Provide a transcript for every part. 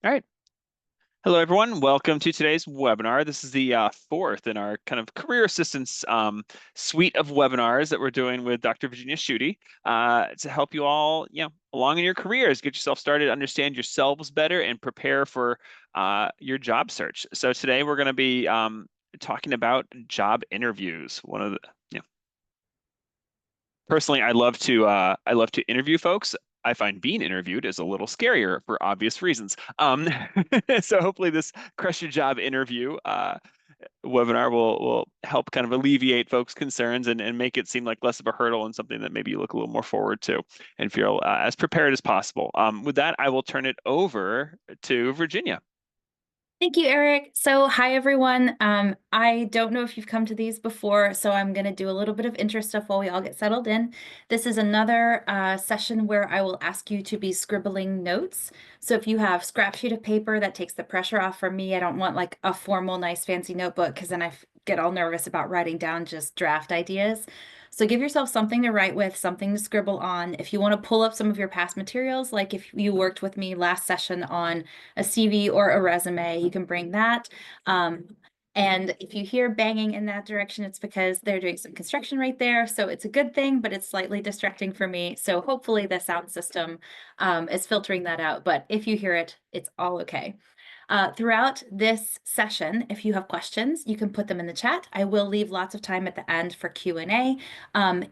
All right. Hello, everyone. Welcome to today's webinar. This is the fourth in our kind of career assistance suite of webinars that we're doing with Dr. Virginia Schutte to help you all, along in your careers, get yourself started, understand yourselves better, and prepare for your job search. So today we're going to be talking about job interviews. One of the, you know, Personally, I love to interview folks. I find being interviewed is a little scarier for obvious reasons. So hopefully this Crush Your Job interview webinar will help kind of alleviate folks' concerns and make it seem like less of a hurdle and something that maybe you look a little more forward to and feel as prepared as possible. With that, I will turn it over to Virginia. Thank you, Eric. So, hi, everyone. I don't know if you've come to these before, so I'm going to do a little bit of intro stuff while we all get settled in. This is another session where I will ask you to be scribbling notes. So if you have scrap sheet of paper, that takes the pressure off for me. I don't want like a formal, nice, fancy notebook because then get all nervous about writing down just draft ideas. So give yourself something to write with, something to scribble on. If you want to pull up some of your past materials, like if you worked with me last session on a CV or a resume, you can bring that. And if you hear banging in that direction, it's because they're doing some construction right there. So it's a good thing, but it's slightly distracting for me. So hopefully the sound system is filtering that out. But if you hear it, it's all okay. Throughout this session, if you have questions, you can put them in the chat. I will leave lots of time at the end for Q&A.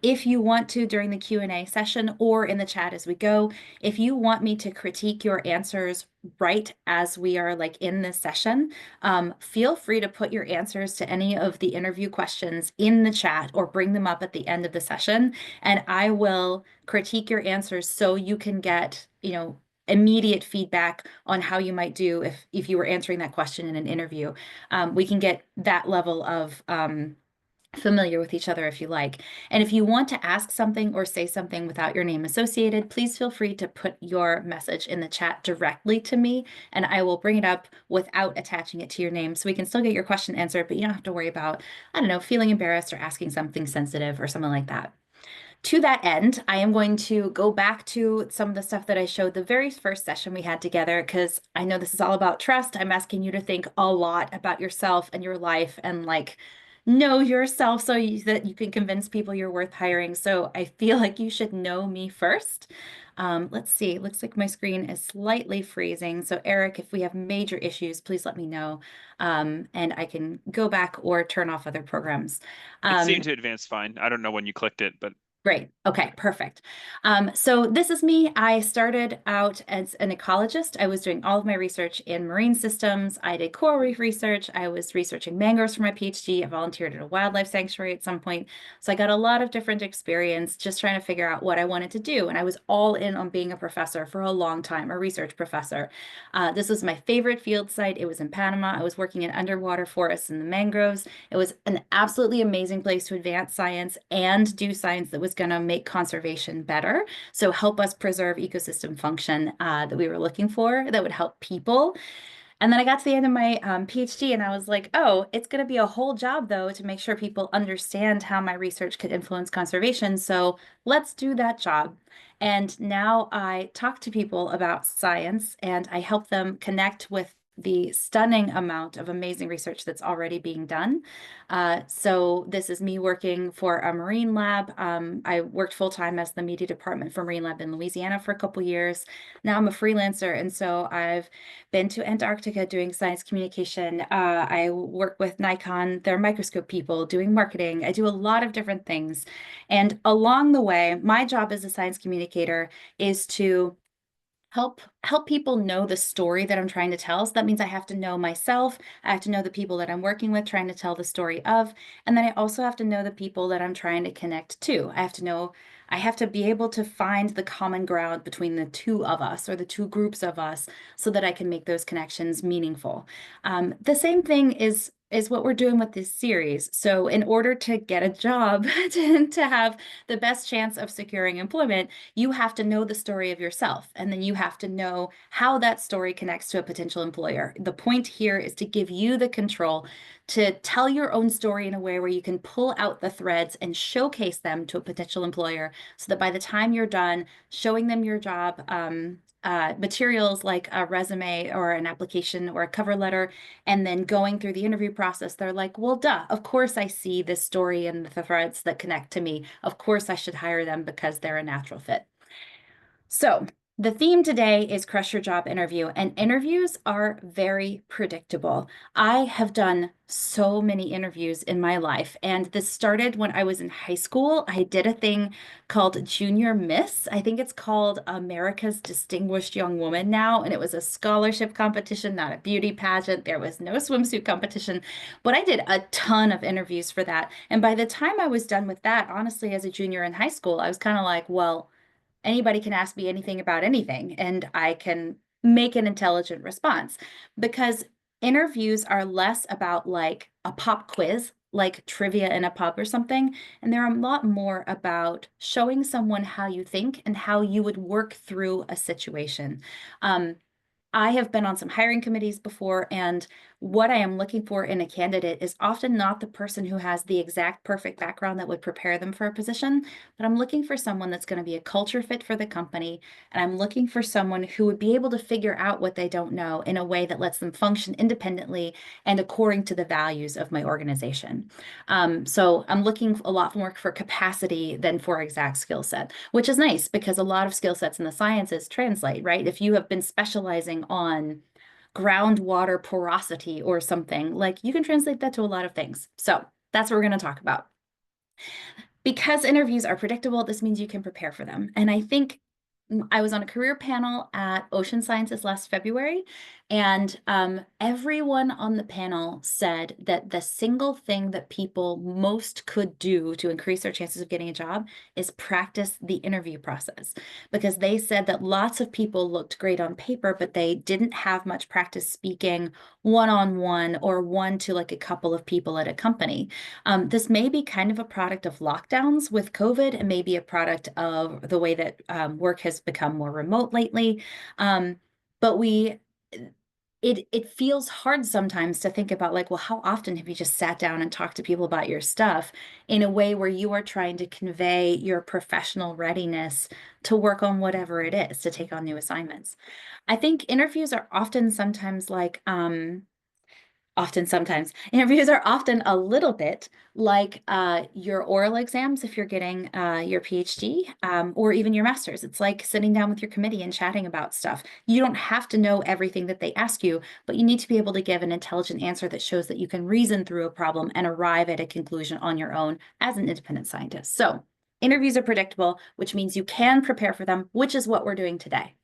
If you want to during the Q&A session or in the chat as we go, if you want me to critique your answers right as we are like in this session, feel free to put your answers to any of the interview questions in the chat or bring them up at the end of the session, and I will critique your answers so you can get, immediate feedback on how you might do if you were answering that question in an interview. We can get that level of familiar with each other if you like. And if you want to ask something or say something without your name associated, please feel free to put your message in the chat directly to me, and I will bring it up without attaching it to your name so we can still get your question answered, but you don't have to worry about, I don't know, feeling embarrassed or asking something sensitive or something like that. To that end, I am going to go back to some of the stuff that I showed the very first session we had together because I know this is all about trust. I'm asking you to think a lot about yourself and your life and like know yourself that you can convince people you're worth hiring. So I feel like you should know me first. Let's see. Looks like my screen is slightly freezing. So Eric, if we have major issues, please let me know, and I can go back or turn off other programs. It seemed Um, to advance fine. I don't know when you clicked it, but Great. Okay, perfect. So this is me. I started out as an ecologist. I was doing all of my research in marine systems. I did coral reef research. I was researching mangroves for my PhD. I volunteered at a wildlife sanctuary at some point. So I got a lot of different experience just trying to figure out what I wanted to do. And I was all in on being a professor for a long time, a research professor. This was my favorite field site. It was in Panama. I was working in underwater forests in the mangroves. It was an absolutely amazing place to advance science and do science that was going to make conservation better. So help us preserve ecosystem function that we were looking for that would help people. And then I got to the end of my PhD and I was like, oh, it's going to be a whole job, though, to make sure people understand how my research could influence conservation. So let's do that job. And now I talk to people about science and I help them connect with the stunning amount of amazing research that's already being done. So this is me working for a marine lab. I worked full time as the media department for Marine Lab in Louisiana for a couple years. Now I'm a freelancer, and so I've been to Antarctica doing science communication. I work with Nikon, their microscope people, doing marketing. I do a lot of different things. And along the way, my job as a science communicator is to help people know the story that I'm trying to tell. So that means I have to know myself, I have to know the people that I'm working with, trying to tell the story of, and then I also have to know the people that I'm trying to connect to. I have to be able to find the common ground between the two of us or the two groups of us so that I can make those connections meaningful. The same thing is what we're doing with this series. So in order to get a job, to have the best chance of securing employment, you have to know the story of yourself, and then you have to know how that story connects to a potential employer. The point here is to give you the control to tell your own story in a way where you can pull out the threads and showcase them to a potential employer so that by the time you're done showing them your job, materials like a resume or an application or a cover letter, and then going through the interview process, they're like, well, duh, of course I see this story and the threads that connect to me. Of course I should hire them because they're a natural fit. So the theme today is crush your job interview, and interviews are very predictable. I have done so many interviews in my life, and this started when I was in high school. I did a thing called Junior Miss. I think it's called America's Distinguished Young Woman now, and it was a scholarship competition, not a beauty pageant. There was no swimsuit competition, but I did a ton of interviews for that. And by the time I was done with that, honestly, as a junior in high school, I was kind of like, well, anybody can ask me anything about anything, and I can make an intelligent response, because interviews are less about like a pop quiz, like trivia in a pub or something, and they're a lot more about showing someone how you think and how you would work through a situation. I have been on some hiring committees before, and what I am looking for in a candidate is often not the person who has the exact perfect background that would prepare them for a position, but I'm looking for someone that's going to be a culture fit for the company, and I'm looking for someone who would be able to figure out what they don't know in a way that lets them function independently and according to the values of my organization. So I'm looking a lot more for capacity than for exact skill set, which is nice because a lot of skill sets in the sciences translate, right? If you have been specializing on groundwater porosity or something, like you can translate that to a lot of things. So that's what we're going to talk about. Because interviews are predictable, this means you can prepare for them. And I think I was on a career panel at Ocean Sciences last February, and everyone on the panel said that the single thing that people most could do to increase their chances of getting a job is practice the interview process, because they said that lots of people looked great on paper, but they didn't have much practice speaking one-on-one or one to like a couple of people at a company. This may be kind of a product of lockdowns with COVID, and maybe a product of the way that work has become more remote lately. But it feels hard sometimes to think about, like, well, how often have you just sat down and talked to people about your stuff in a way where you are trying to convey your professional readiness to work on whatever it is, to take on new assignments. I think interviews are often sometimes like sometimes interviews are often a little bit like your oral exams if you're getting your PhD, or even your master's. It's like sitting down with your committee and chatting about stuff. You don't have to know everything that they ask you, but you need to be able to give an intelligent answer that shows that you can reason through a problem and arrive at a conclusion on your own as an independent scientist. So interviews are predictable, which means you can prepare for them, which is what we're doing today.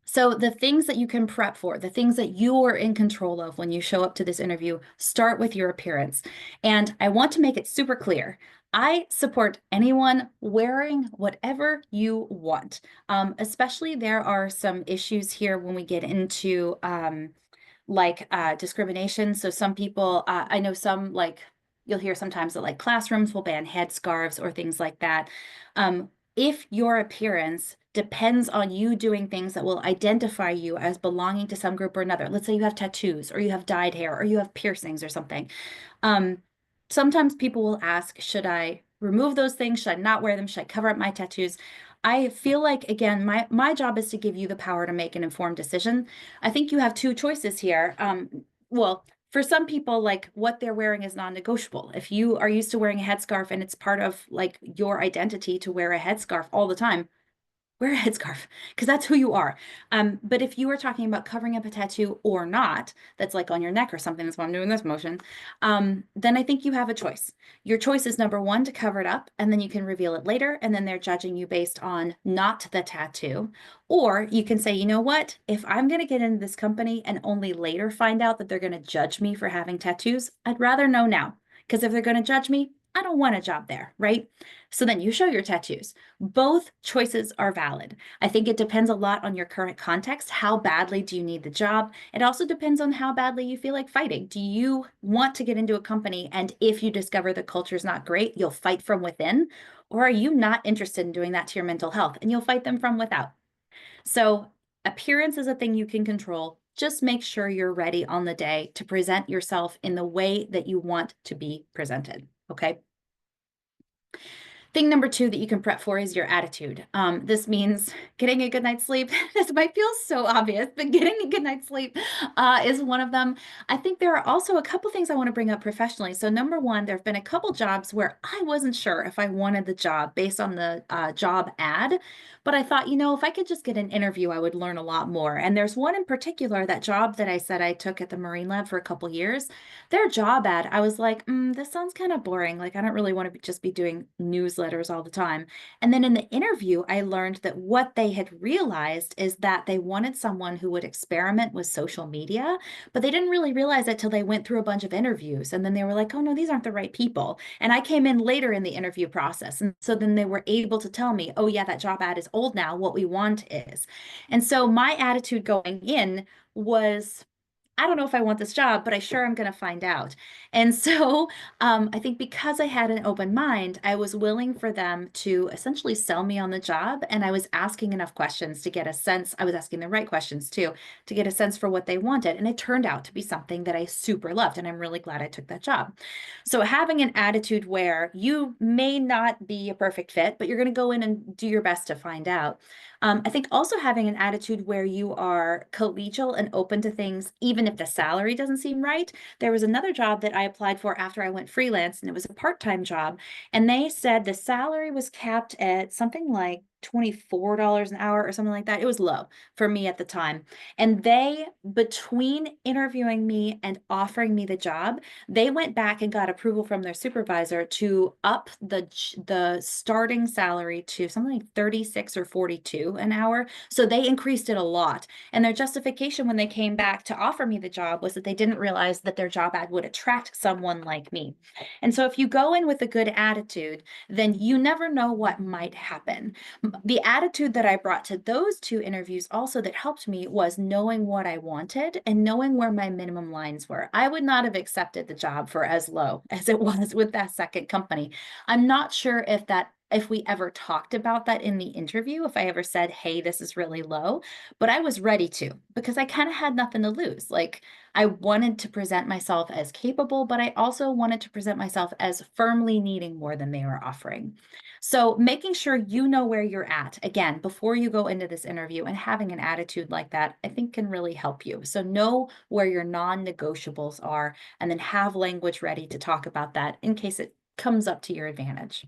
So the things that you can prep for, the things that you are in control of when you show up to this interview, start with your appearance. And I want to make it super clear. I support anyone wearing whatever you want. Especially there are some issues here when we get into discrimination. So some people, I know some, like, you'll hear sometimes that like classrooms will ban headscarves or things like that. If your appearance depends on you doing things that will identify you as belonging to some group or another. Let's say you have tattoos, or you have dyed hair, or you have piercings or something. Sometimes people will ask, should I remove those things? Should I not wear them? Should I cover up my tattoos? I feel like, again, my job is to give you the power to make an informed decision. I think you have two choices here. Well, for some people, like, what they're wearing is non-negotiable. If you are used to wearing a headscarf and it's part of like your identity to wear a headscarf all the time, wear a headscarf, because that's who you are. But if you are talking about covering up a tattoo or not, that's like on your neck or something, that's why I'm doing this motion, then I think you have a choice. Your choice is, number one, to cover it up, and then you can reveal it later, and then they're judging you based on not the tattoo. Or you can say, you know what, if I'm going to get into this company and only later find out that they're going to judge me for having tattoos, I'd rather know now. Because if they're going to judge me, I don't want a job there, right? So then you show your tattoos. Both choices are valid. I think it depends a lot on your current context. How badly do you need the job? It also depends on how badly you feel like fighting. Do you want to get into a company, and if you discover the culture is not great, you'll fight from within? Or are you not interested in doing that to your mental health and you'll fight them from without? So appearance is a thing you can control. Just make sure you're ready on the day to present yourself in the way that you want to be presented. Okay. Thing number two that you can prep for is your attitude. This means getting a good night's sleep. This might feel so obvious, but getting a good night's sleep is one of them. I think there are also a couple things I want to bring up professionally. So number one, there have been a couple jobs where I wasn't sure if I wanted the job based on the job ad, but I thought, if I could just get an interview, I would learn a lot more. And there's one in particular, that job that I said I took at the Marine Lab for a couple years. Their job ad, I was like, this sounds kind of boring. Like, I don't really want to just be doing newsletters all the time. And then in the interview, I learned that what they had realized is that they wanted someone who would experiment with social media, but they didn't really realize it till they went through a bunch of interviews. And then they were like, oh no, these aren't the right people. And I came in later in the interview process. And so then they were able to tell me, oh yeah, that job ad is old now. What we want is. And so my attitude going in was, I don't know if I want this job, but I sure am going to find out. And so I think because I had an open mind, I was willing for them to essentially sell me on the job. And I was asking enough questions to get a sense. I was asking the right questions too, to get a sense for what they wanted. And it turned out to be something that I super loved. And I'm really glad I took that job. So having an attitude where you may not be a perfect fit, but you're going to go in and do your best to find out. I think also having an attitude where you are collegial and open to things, even if the salary doesn't seem right. There was another job that I applied for after I went freelance, and it was a part-time job. And they said the salary was capped at something like $24 an hour or something like that. It was low for me at the time. And they, between interviewing me and offering me the job, they went back and got approval from their supervisor to up the starting salary to something like 36 or 42 an hour. So they increased it a lot. And their justification when they came back to offer me the job was that they didn't realize that their job ad would attract someone like me. And so if you go in with a good attitude, then you never know what might happen. The attitude that I brought to those two interviews also that helped me was knowing what I wanted and knowing where my minimum lines were. I would not have accepted the job for as low as it was with that second company. I'm not sure if we ever talked about that in the interview, if I ever said, hey, this is really low, but I was ready to because I kind of had nothing to lose. Like, I wanted to present myself as capable, but I also wanted to present myself as firmly needing more than they were offering. So making sure you know where you're at, again, before you go into this interview, and having an attitude like that, I think can really help you. So know where your non-negotiables are, and then have language ready to talk about that in case it comes up to your advantage.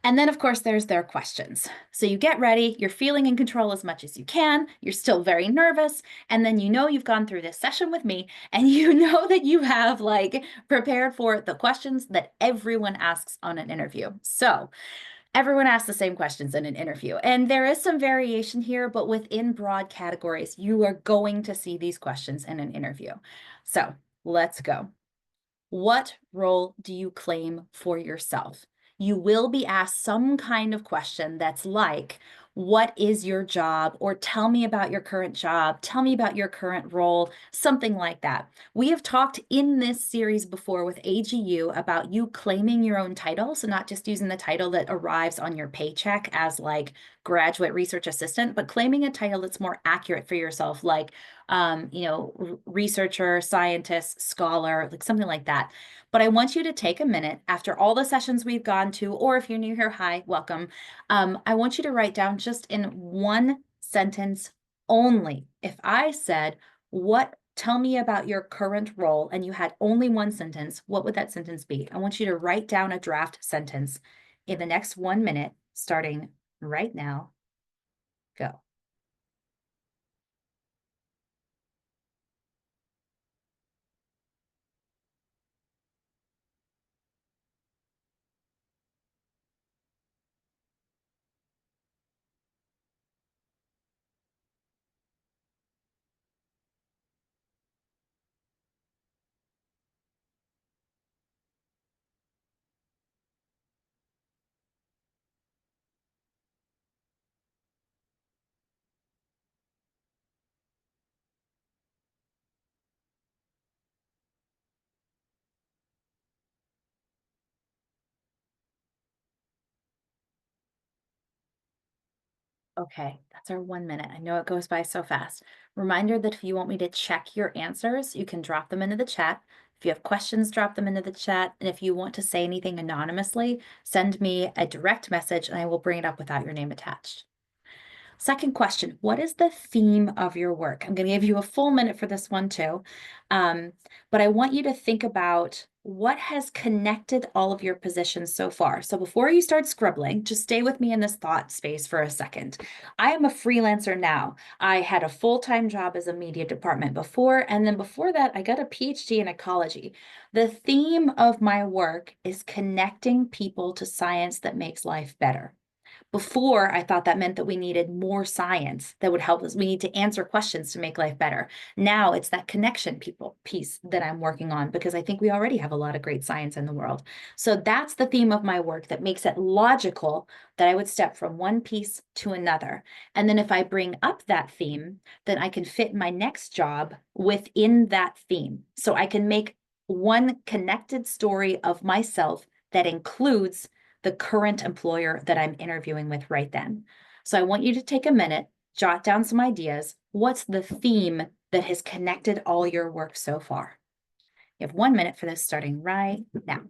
And then, of course, there's their questions. So you get ready, you're feeling in control as much as you can, you're still very nervous, and then you've gone through this session with me, and you know that you have prepared for the questions that everyone asks on an interview. So everyone asks the same questions in an interview, and there is some variation here, but within broad categories, you are going to see these questions in an interview. So let's go. What role do you claim for yourself? You will be asked some kind of question that's like, what is your job? Or tell me about your current job. Tell me about your current role, something like that. We have talked in this series before with AGU about you claiming your own title. So not just using the title that arrives on your paycheck as like graduate research assistant, but claiming a title that's more accurate for yourself, like researcher, scientist, scholar, like something like that. But I want you to take a minute after all the sessions we've gone to, or if you're new here, hi, welcome. I want you to write down just in one sentence only. If I said, tell me about your current role, and you had only one sentence, what would that sentence be? I want you to write down a draft sentence in the next 1 minute, starting right now. Go. Okay, that's our 1 minute. I know it goes by so fast. Reminder that if you want me to check your answers, you can drop them into the chat. If you have questions, drop them into the chat. And if you want to say anything anonymously, send me a direct message and I will bring it up without your name attached. Second question, what is the theme of your work? I'm going to give you a full minute for this one too. But I want you to think about what has connected all of your positions so far. So before you start scribbling, just stay with me in this thought space for a second. I am a freelancer now. I had a full-time job as a media department before, and then before that, I got a PhD in ecology. The theme of my work is connecting people to science that makes life better. Before, I thought that meant that we needed more science that would help us. We need to answer questions to make life better. Now it's that connection piece that I'm working on because I think we already have a lot of great science in the world. So that's the theme of my work that makes it logical that I would step from one piece to another. And then if I bring up that theme, then I can fit my next job within that theme. So I can make one connected story of myself that includes the current employer that I'm interviewing with right then. So I want you to take a minute, jot down some ideas. What's the theme that has connected all your work so far? You have 1 minute for this starting right now.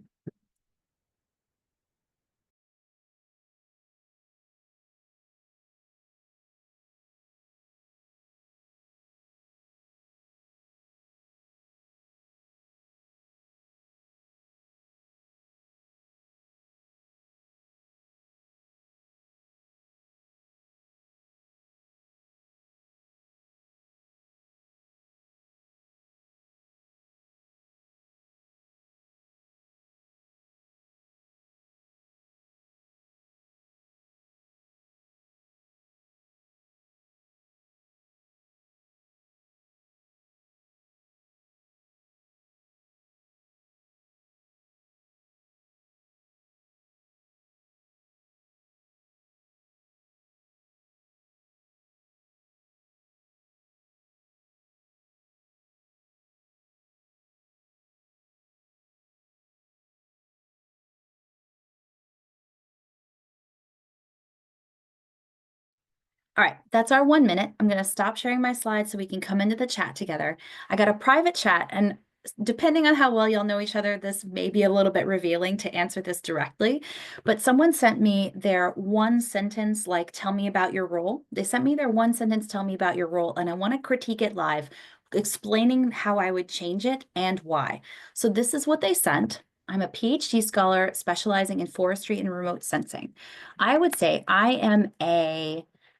All right, that's our 1 minute. I'm going to stop sharing my slides so we can come into the chat together. I got a private chat, and depending on how well y'all know each other, this may be a little bit revealing to answer this directly, but someone sent me their one sentence, like, tell me about your role. They sent me their one sentence, tell me about your role, and I want to critique it live, explaining how I would change it and why. So this is what they sent. I'm a PhD scholar specializing in forestry and remote sensing. I would say I am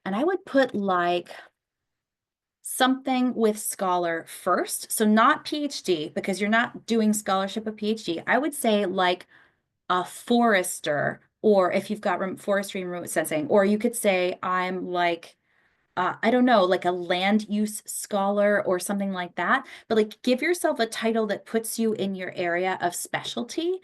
and I would put like something with scholar first. So not PhD, because you're not doing scholarship of PhD. I would say like a forester, or if you've got forestry and remote sensing, or you could say I'm like I don't know, like a land use scholar or something like that. But like give yourself a title that puts you in your area of specialty,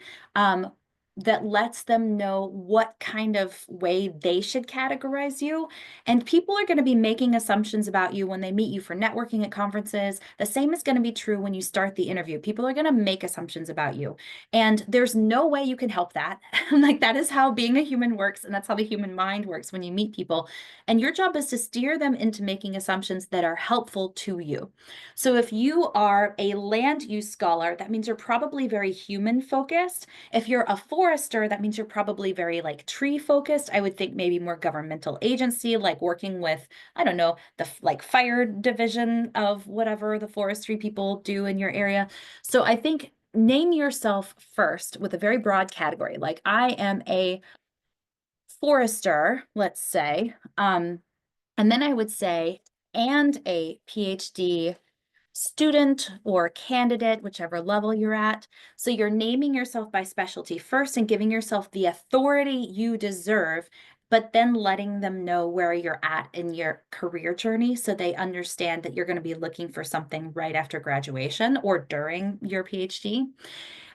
that lets them know what kind of way they should categorize you. And people are going to be making assumptions about you when they meet you for networking at conferences. The same is going to be true when you start the interview. People are going to make assumptions about you. And there's no way you can help that. Like that is how being a human works, and that's how the human mind works when you meet people. And your job is to steer them into making assumptions that are helpful to you. So if you are a land use scholar, that means you're probably very human focused. If you're a forester, that means you're probably very like tree focused. I would think maybe more governmental agency, like working with, I don't know, the like fire division of whatever the forestry people do in your area. So I think name yourself first with a very broad category. Like I am a forester, let's say, and then I would say, and a PhD student or candidate, whichever level you're at. So you're naming yourself by specialty first and giving yourself the authority you deserve, but then letting them know where you're at in your career journey so they understand that you're going to be looking for something right after graduation or during your PhD.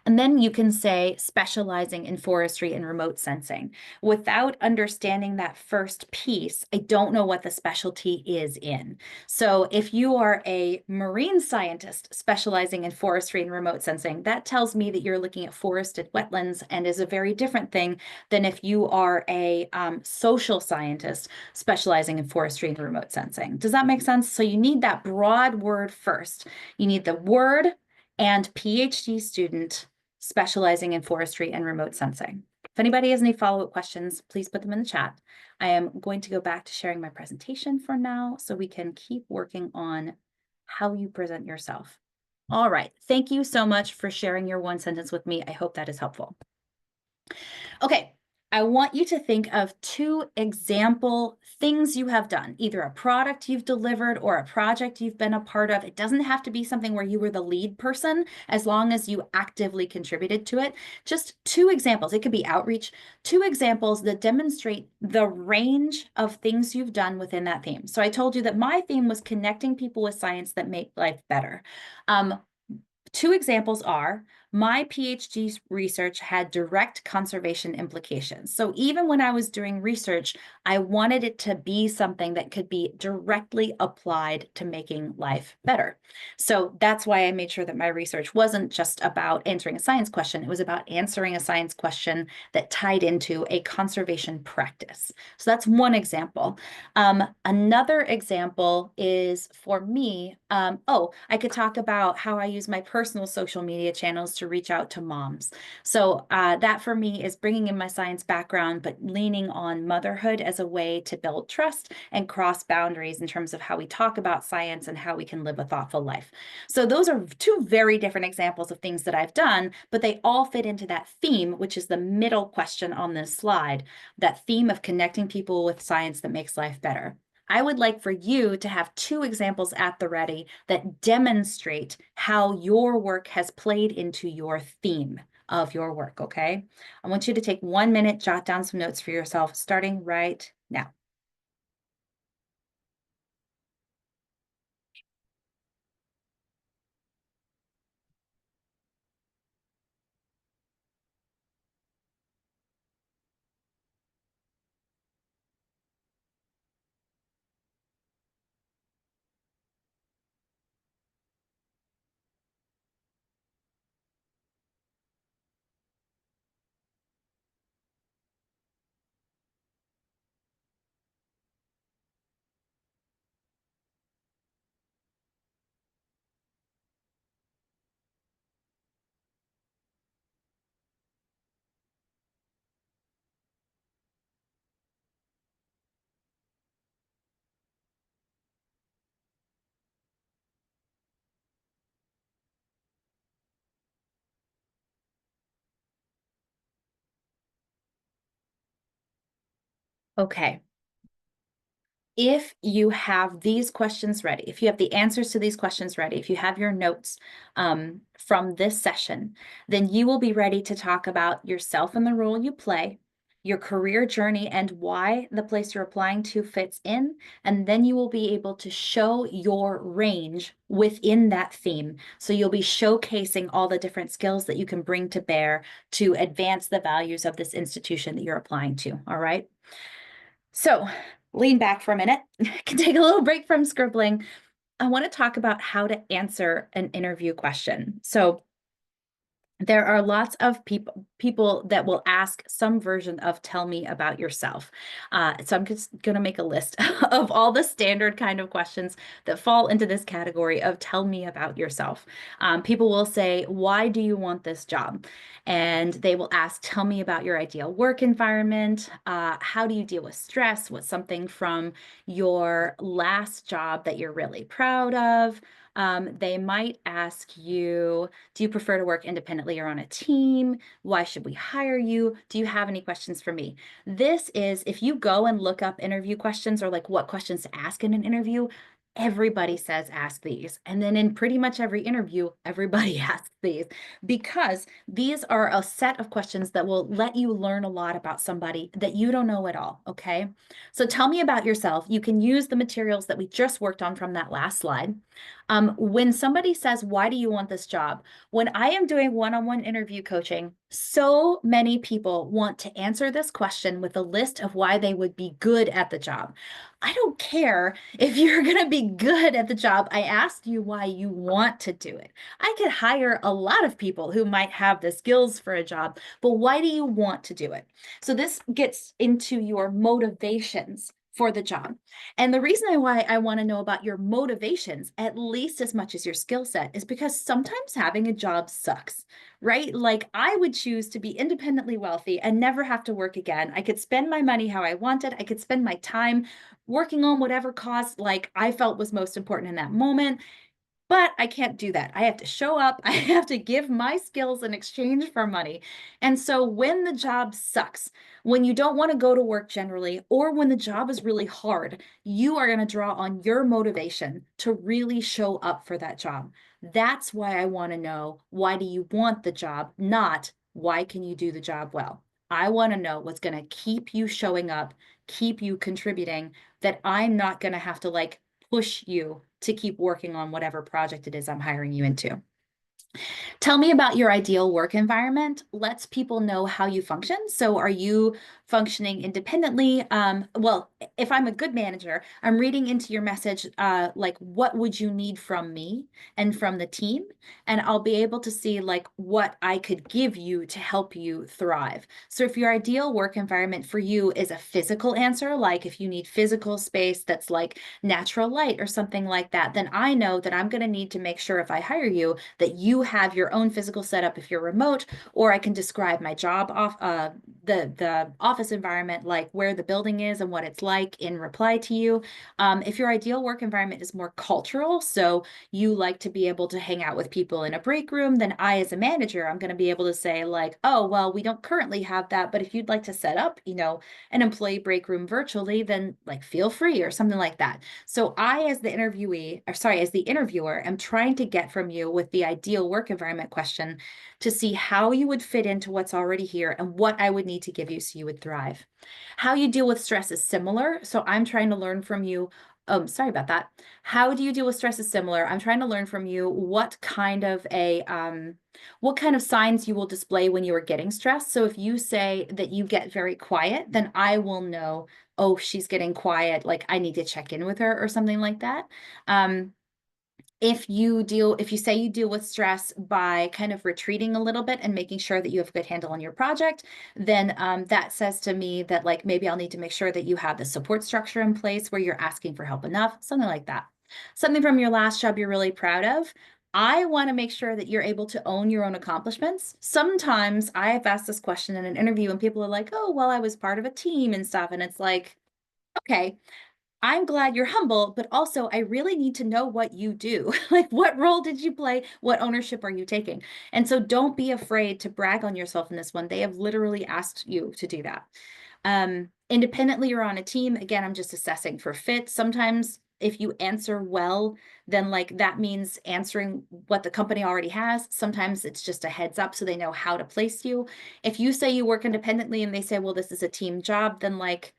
And then you can say specializing in forestry and remote sensing. Without understanding that first piece, I don't know what the specialty is in. So if you are a marine scientist specializing in forestry and remote sensing, that tells me that you're looking at forested wetlands and is a very different thing than if you are a social scientist specializing in forestry and remote sensing. Does that make sense? So you need that broad word first. You need the word, and PhD student specializing in forestry and remote sensing. If anybody has any follow-up questions, please put them in the chat. I am going to go back to sharing my presentation for now so we can keep working on how you present yourself. All right, thank you so much for sharing your one sentence with me. I hope that is helpful. Okay, I want you to think of 2 example things you have done, either a product you've delivered or a project you've been a part of. It doesn't have to be something where you were the lead person, as long as you actively contributed to it. Just 2 examples. It could be outreach, 2 examples that demonstrate the range of things you've done within that theme. So I told you that my theme was connecting people with science that make life better. 2 examples are, my PhD research had direct conservation implications. So even when I was doing research, I wanted it to be something that could be directly applied to making life better. So that's why I made sure that my research wasn't just about answering a science question. It was about answering a science question that tied into a conservation practice. So that's one example. Another example is for me, I could talk about how I use my personal social media channels to reach out to moms. So that for me is bringing in my science background, but leaning on motherhood as a way to build trust and cross boundaries in terms of how we talk about science and how we can live a thoughtful life. So those are 2 very different examples of things that I've done, but they all fit into that theme, which is the middle question on this slide, that theme of connecting people with science that makes life better. I would like for you to have 2 examples at the ready that demonstrate how your work has played into your theme of your work, okay? I want you to take 1 minute, jot down some notes for yourself, starting right now. Okay. If you have these questions ready, if you have the answers to these questions ready, if you have your notes from this session, then you will be ready to talk about yourself and the role you play, your career journey and why the place you're applying to fits in, and then you will be able to show your range within that theme. So you'll be showcasing all the different skills that you can bring to bear to advance the values of this institution that you're applying to, all right? So lean back for a minute, can take a little break from scribbling. I want to talk about how to answer an interview question. So there are lots of people that will ask some version of tell me about yourself. So I'm just going to make a list of all the standard kind of questions that fall into this category of tell me about yourself. People will say, why do you want this job? And they will ask, tell me about your ideal work environment. How do you deal with stress? What's something from your last job that you're really proud of? They might ask you, do you prefer to work independently or on a team? Why should we hire you? Do you have any questions for me? This is, if you go and look up interview questions or like what questions to ask in an interview, everybody says ask these. And then in pretty much every interview, everybody asks these because these are a set of questions that will let you learn a lot about somebody that you don't know at all, okay? So tell me about yourself. You can use the materials that we just worked on from that last slide. When somebody says, why do you want this job? When I am doing one-on-one interview coaching, so many people want to answer this question with a list of why they would be good at the job. I don't care if you're going to be good at the job. I asked you why you want to do it. I could hire a lot of people who might have the skills for a job, but why do you want to do it? So this gets into your motivations for the job. And the reason why I want to know about your motivations at least as much as your skill set is because sometimes having a job sucks, right? Like I would choose to be independently wealthy and never have to work again. I could spend my money how I wanted. I could spend my time working on whatever cause like I felt was most important in that moment. But I can't do that. I have to show up. I have to give my skills in exchange for money. And so when the job sucks, when you don't want to go to work generally, or when the job is really hard, you are going to draw on your motivation to really show up for that job. That's why I want to know, why do you want the job, not why can you do the job well? I want to know what's going to keep you showing up, keep you contributing, that I'm not going to have to like push you to keep working on whatever project it is I'm hiring you into. Tell me about your ideal work environment. Lets people know how you function. So are you functioning independently? Well, if I'm a good manager, I'm reading into your message, like what would you need from me and from the team? And I'll be able to see like what I could give you to help you thrive. So if your ideal work environment for you is a physical answer, like if you need physical space that's like natural light or something like that, then I know that I'm going to need to make sure if I hire you that you have your own physical setup if you're remote, or I can describe my job off the office environment, like where the building is and what it's like in reply to you. If your ideal work environment is more cultural, so you like to be able to hang out with people in a break room, then I, as a manager, I'm going to be able to say like, oh, well, we don't currently have that, but if you'd like to set up, an employee break room virtually, then like feel free or something like that. So I, as the interviewee, or sorry, as the interviewer, am trying to get from you with the ideal work environment question to see how you would fit into what's already here and what I would need to give you so you would thrive. How you deal with stress is similar. So I'm trying to learn from you. Sorry about that. How do you deal with stress is similar. I'm trying to learn from you what kind of signs you will display when you are getting stressed. So if you say that you get very quiet, then I will know, oh, she's getting quiet, like I need to check in with her or something like that. Um, if you say you deal with stress by kind of retreating a little bit and making sure that you have a good handle on your project, then that says to me that like maybe I'll need to make sure that you have the support structure in place where you're asking for help enough, something like that. Something from your last job you're really proud of. I want to make sure that you're able to own your own accomplishments. Sometimes I have asked this question in an interview and people are like, oh, well, I was part of a team and stuff. And it's like, okay, I'm glad you're humble, but also I really need to know what you do. Like, what role did you play? What ownership are you taking? And so don't be afraid to brag on yourself in this one. They have literally asked you to do that. Independently or on a team, again, I'm just assessing for fit. Sometimes if you answer well, then like that means answering what the company already has. Sometimes it's just a heads up so they know how to place you. If you say you work independently and they say, well, this is a team job, then like,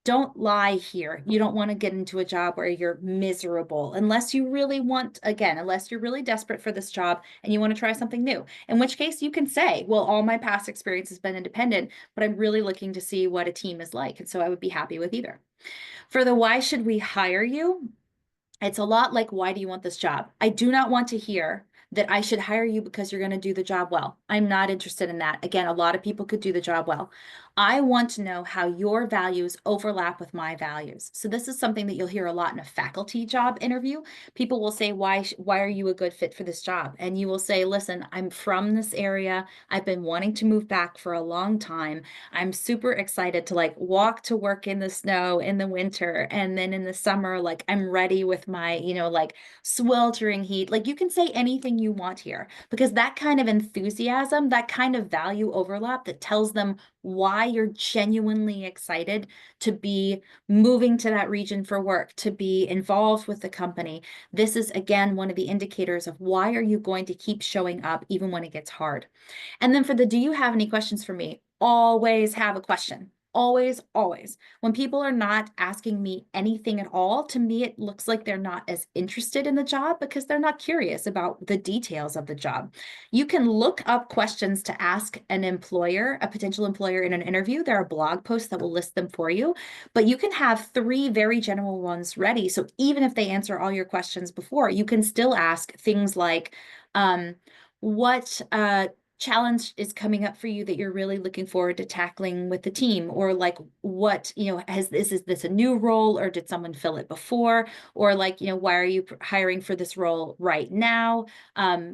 don't lie here. You don't want to get into a job where you're miserable unless you really want, again, unless you're really desperate for this job and you want to try something new. In which case you can say, well, all my past experience has been independent, but I'm really looking to see what a team is like. And so I would be happy with either. For the why should we hire you? It's a lot like, why do you want this job? I do not want to hear that I should hire you because you're going to do the job well. I'm not interested in that. Again, a lot of people could do the job well. I want to know how your values overlap with my values. So this is something that you'll hear a lot in a faculty job interview. People will say, why are you a good fit for this job? And you will say, listen, I'm from this area. I've been wanting to move back for a long time. I'm super excited to like walk to work in the snow in the winter. And then in the summer, like I'm ready with my, like sweltering heat. Like you can say anything you want here because that kind of enthusiasm, that kind of value overlap that tells them why you're genuinely excited to be moving to that region for work, to be involved with the company. This is, again, one of the indicators of why are you going to keep showing up even when it gets hard. And then for the do you have any questions for me? Always have a question. Always, always. When people are not asking me anything at all, to me, it looks like they're not as interested in the job because they're not curious about the details of the job. You can look up questions to ask an employer, a potential employer in an interview. There are blog posts that will list them for you, but you can have 3 very general ones ready. So even if they answer all your questions before, you can still ask things like, what challenge is coming up for you that you're really looking forward to tackling with the team, or like what, is this a new role, or did someone fill it before, or like, why are you hiring for this role right now?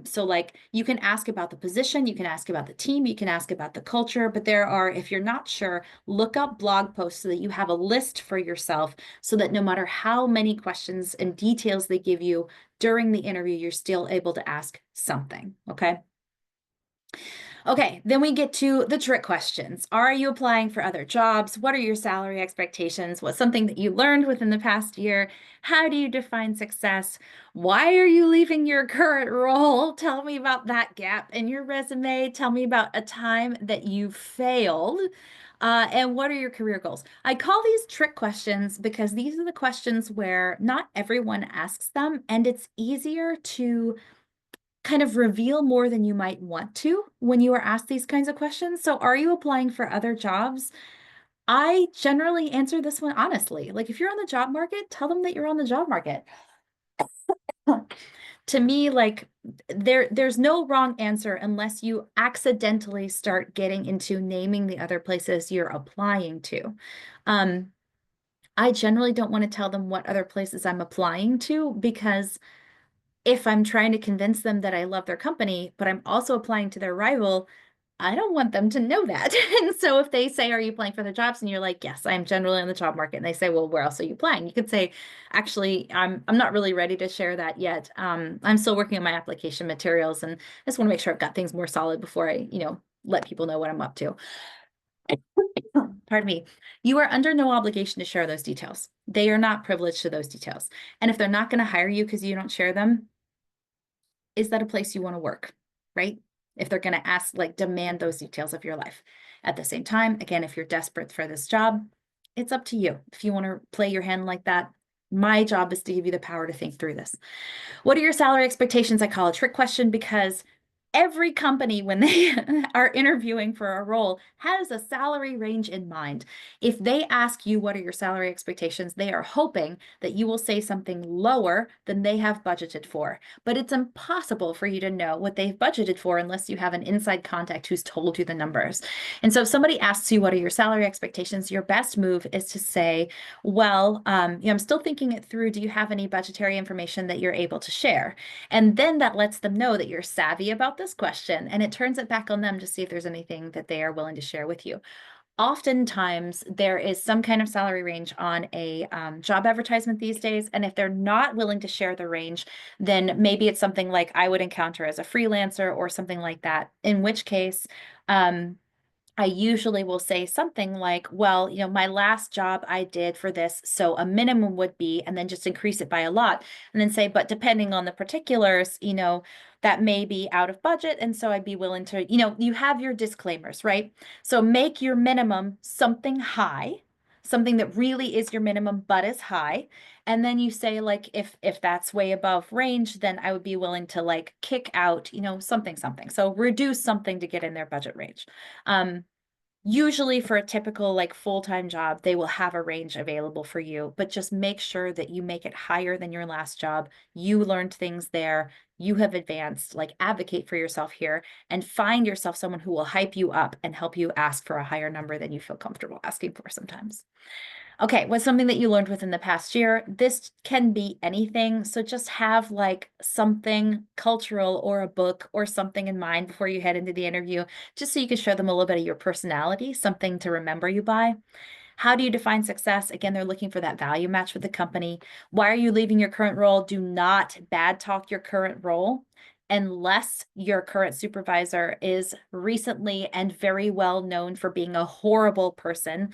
So like you can ask about the position, you can ask about the team, you can ask about the culture, but if you're not sure, look up blog posts so that you have a list for yourself, so that no matter how many questions and details they give you during the interview, you're still able to ask something, okay? Okay, then we get to the trick questions. Are you applying for other jobs? What are your salary expectations? What's something that you learned within the past year? How do you define success? Why are you leaving your current role? Tell me about that gap in your resume. Tell me about a time that you failed. And what are your career goals? I call these trick questions because these are the questions where not everyone asks them, and it's easier to kind of reveal more than you might want to when you are asked these kinds of questions. So are you applying for other jobs? I generally answer this one honestly. Like if you're on the job market, tell them that you're on the job market. To me, like there's no wrong answer unless you accidentally start getting into naming the other places you're applying to. I generally don't want to tell them what other places I'm applying to, because if I'm trying to convince them that I love their company, but I'm also applying to their rival, I don't want them to know that. And so if they say, are you applying for the jobs? And you're like, yes, I'm generally on the job market. And they say, well, where else are you applying? You could say, actually, I'm not really ready to share that yet. I'm still working on my application materials, and I just want to make sure I've got things more solid before I, let people know what I'm up to. Pardon me. You are under no obligation to share those details. They are not privileged to those details. And if they're not going to hire you because you don't share them, is that a place you want to work, right? If they're going to ask, like, demand those details of your life. At the same time, again, if you're desperate for this job, it's up to you. If you want to play your hand like that, my job is to give you the power to think through this. What are your salary expectations? I call a trick question because every company, when they are interviewing for a role, has a salary range in mind. If they ask you, what are your salary expectations, they are hoping that you will say something lower than they have budgeted for. But it's impossible for you to know what they've budgeted for unless you have an inside contact who's told you the numbers. And so if somebody asks you, what are your salary expectations, your best move is to say, well, I'm still thinking it through. Do you have any budgetary information that you're able to share? And then that lets them know that you're savvy about this question, and it turns it back on them to see if there's anything that they are willing to share with you. Oftentimes, there is some kind of salary range on a job advertisement these days, and if they're not willing to share the range, then maybe it's something like I would encounter as a freelancer or something like that, in which case, I usually will say something like, well, my last job I did for this, so a minimum would be, and then just increase it by a lot. And then say, but depending on the particulars, that may be out of budget. And so I'd be willing to, you have your disclaimers, right? So make your minimum something high, something that really is your minimum, but is high. And then you say, like, if that's way above range, then I would be willing to like kick out, something. So reduce something to get in their budget range. Usually for a typical like full-time job, they will have a range available for you, but just make sure that you make it higher than your last job. You learned things there, you have advanced, like advocate for yourself here, and find yourself someone who will hype you up and help you ask for a higher number than you feel comfortable asking for sometimes. Okay, what's something that you learned within the past year? This can be anything. So just have like something cultural or a book or something in mind before you head into the interview, just so you can show them a little bit of your personality, something to remember you by. How do you define success? Again, they're looking for that value match with the company. Why are you leaving your current role? Do not bad talk your current role unless your current supervisor is recently and very well known for being a horrible person.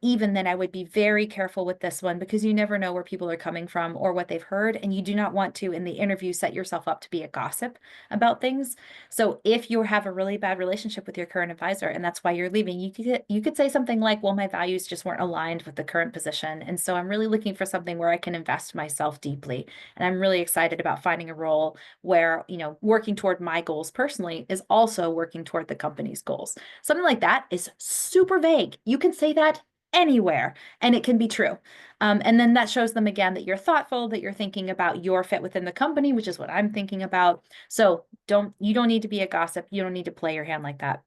Even then, I would be very careful with this one, because you never know where people are coming from or what they've heard, and you do not want to, in the interview, set yourself up to be a gossip about things. So if you have a really bad relationship with your current advisor and that's why you're leaving, you could say something like, well, my values just weren't aligned with the current position, and so I'm really looking for something where I can invest myself deeply, and I'm really excited about finding a role where, working toward my goals personally is also working toward the company's goals. Something like that is super vague. You can say that anywhere, and it can be true. And then that shows them again that you're thoughtful, that you're thinking about your fit within the company, which is what I'm thinking about. So you don't need to be a gossip. You don't need to play your hand like that.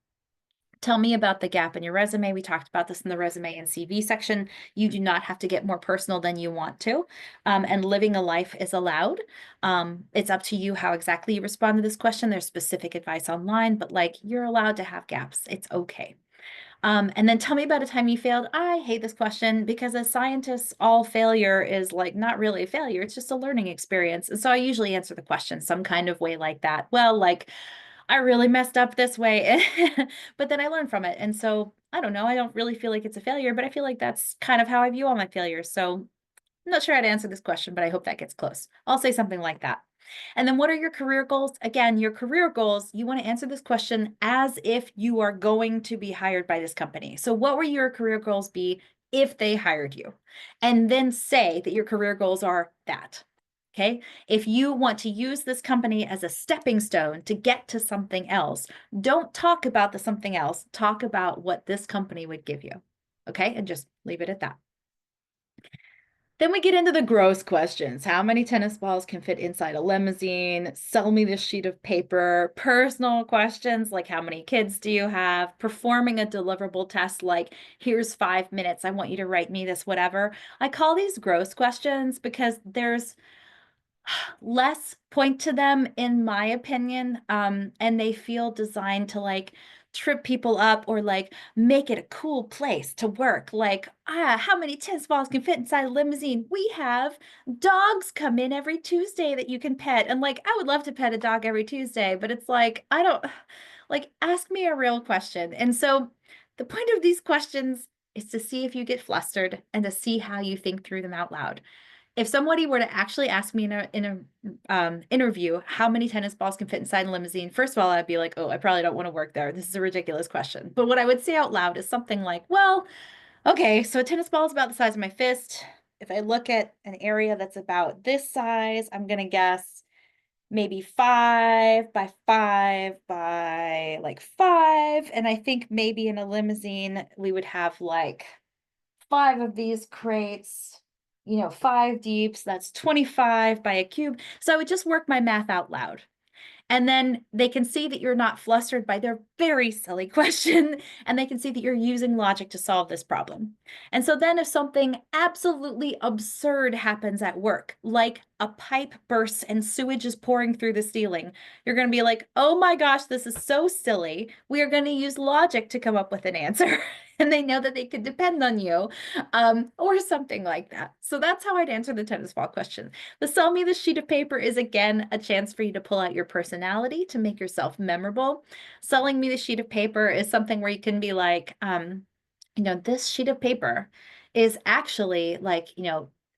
Tell me about the gap in your resume. We talked about this in the resume and CV section. You do not have to get more personal than you want to. And living a life is allowed. It's up to you how exactly you respond to this question. There's specific advice online, but like you're allowed to have gaps. It's okay. And then tell me about a time you failed. I hate this question because as scientists, all failure is like not really a failure. It's just a learning experience. And so I usually answer the question some kind of way like that. Well, like I really messed up this way, but then I learned from it. And so I don't know. I don't really feel like it's a failure, but I feel like that's kind of how I view all my failures. So I'm not sure how to answer this question, but I hope that gets close. I'll say something like that. And then what are your career goals? Again, your career goals, you want to answer this question as if you are going to be hired by this company. So what would your career goals be if they hired you? And then say that your career goals are that. Okay. If you want to use this company as a stepping stone to get to something else, don't talk about the something else. Talk about what this company would give you. Okay. And just leave it at that. Then we get into the gross questions. How many tennis balls can fit inside a limousine? Sell me this sheet of paper. Personal questions like how many kids do you have? Performing a deliverable test like here's 5 minutes. I want you to write me this, whatever. I call these gross questions because there's less point to them, in my opinion, and they feel designed to like trip people up or like make it a cool place to work. Like, how many tennis balls can fit inside a limousine? We have dogs come in every Tuesday that you can pet. And like, I would love to pet a dog every Tuesday, but it's like, I don't like, ask me a real question. And so the point of these questions is to see if you get flustered and to see how you think through them out loud. If somebody were to actually ask me in a interview how many tennis balls can fit inside a limousine, first of all, I'd be like, oh, I probably don't want to work there. This is a ridiculous question. But what I would say out loud is something like, well, okay, so a tennis ball is about the size of my fist. If I look at an area that's about this size, I'm going to guess maybe 5 by 5 by like 5. And I think maybe in a limousine, we would have like 5 of these crates, 5 deeps, that's 25 by a cube. So I would just work my math out loud. And then they can see that you're not flustered by their very silly question, and they can see that you're using logic to solve this problem. And so then if something absolutely absurd happens at work, like a pipe bursts and sewage is pouring through the ceiling, you're going to be like, oh my gosh, this is so silly. We are going to use logic to come up with an answer. And they know that they could depend on you, or something like that. So that's how I'd answer the tennis ball question. The sell me this sheet of paper is again a chance for you to pull out your personality to make yourself memorable. Selling me the sheet of paper is something where you can be like, this sheet of paper is actually like,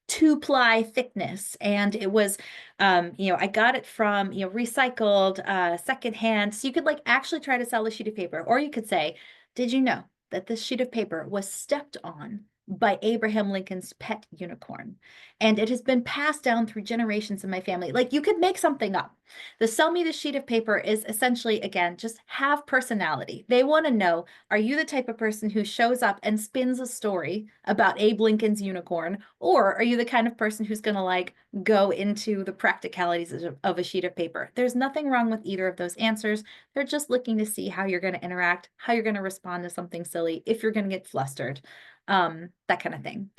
2-ply thickness. And it was, I got it from, recycled, secondhand. So you could like actually try to sell a sheet of paper, or you could say, did you know that this sheet of paper was stepped on by Abraham Lincoln's pet unicorn, and it has been passed down through generations in my family? Like you could make something up. The sell me the sheet of paper is essentially, again, just have personality. They want to know, are you the type of person who shows up and spins a story about Abe Lincoln's unicorn, or are you the kind of person who's going to like go into the practicalities of a sheet of paper? There's nothing wrong with either of those answers. They're just looking to see how you're going to interact, how you're going to respond to something silly, if you're going to get flustered, that kind of thing.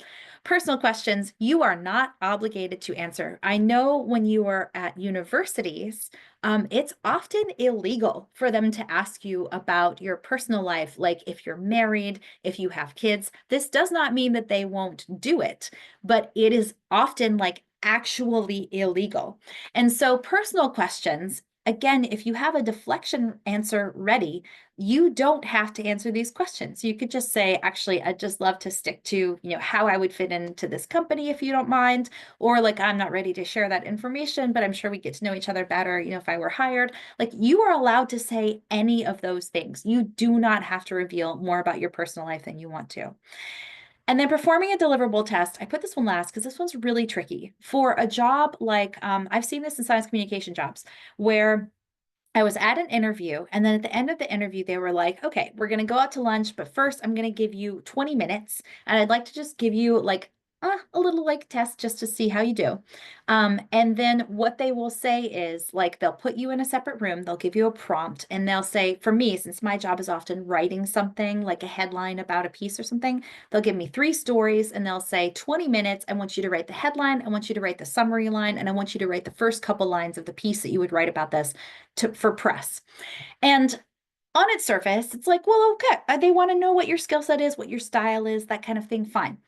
Personal questions, you are not obligated to answer. I know when you are at universities, it's often illegal for them to ask you about your personal life, like if you're married, if you have kids. This does not mean that they won't do it, but it is often like actually illegal. And so personal questions, again, if you have a deflection answer ready, you don't have to answer these questions. You could just say, actually, I'd just love to stick to, how I would fit into this company if you don't mind, or like, I'm not ready to share that information, but I'm sure we get to know each other better, if I were hired. Like you are allowed to say any of those things. You do not have to reveal more about your personal life than you want to. And then performing a deliverable test, I put this one last because this one's really tricky. For a job like, I've seen this in science communication jobs where I was at an interview, and then at the end of the interview, they were like, okay, we're going to go out to lunch, but first I'm going to give you 20 minutes, and I'd like to just give you like a little like test just to see how you do. And then what they will say is like they'll put you in a separate room, they'll give you a prompt, and they'll say, for me, since my job is often writing something like a headline about a piece or something, they'll give me 3 stories and they'll say 20 minutes. I want you to write the headline, I want you to write the summary line, and I want you to write the first couple lines of the piece that you would write about this for press. And on its surface, it's like, well, okay, they want to know what your skill set is, what your style is, that kind of thing. Fine.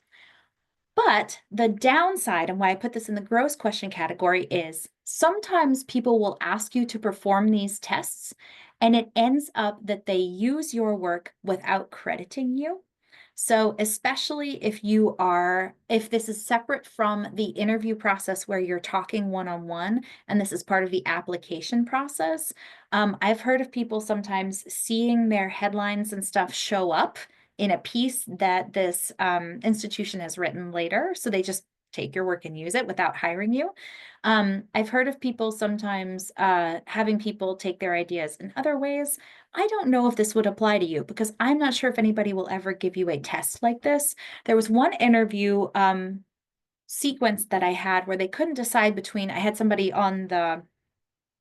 But the downside, and why I put this in the gross question category, is sometimes people will ask you to perform these tests, and it ends up that they use your work without crediting you. So especially if this is separate from the interview process where you're talking one-on-one, and this is part of the application process, I've heard of people sometimes seeing their headlines and stuff show up in a piece that this institution has written later. So they just take your work and use it without hiring you. I've heard of people sometimes having people take their ideas in other ways. I don't know if this would apply to you because I'm not sure if anybody will ever give you a test like this. There was one interview sequence that I had where they couldn't decide between, I had somebody on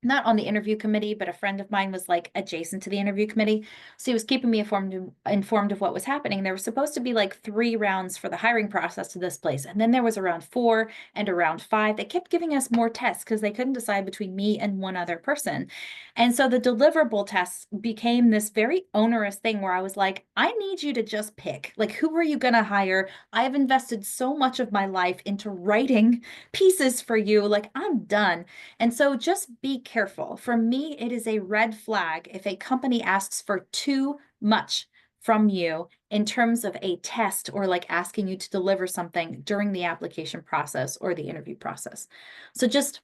not on the interview committee, but a friend of mine was like adjacent to the interview committee. So he was keeping me informed of what was happening. There was supposed to be like 3 rounds for the hiring process to this place. And then there was a round 4 and a round 5. They kept giving us more tests because they couldn't decide between me and one other person. And so the deliverable tests became this very onerous thing where I was like, I need you to just pick. Like, who are you going to hire? I have invested so much of my life into writing pieces for you. Like, I'm done. And so just be careful. For me, it is a red flag if a company asks for too much from you in terms of a test or like asking you to deliver something during the application process or the interview process. So just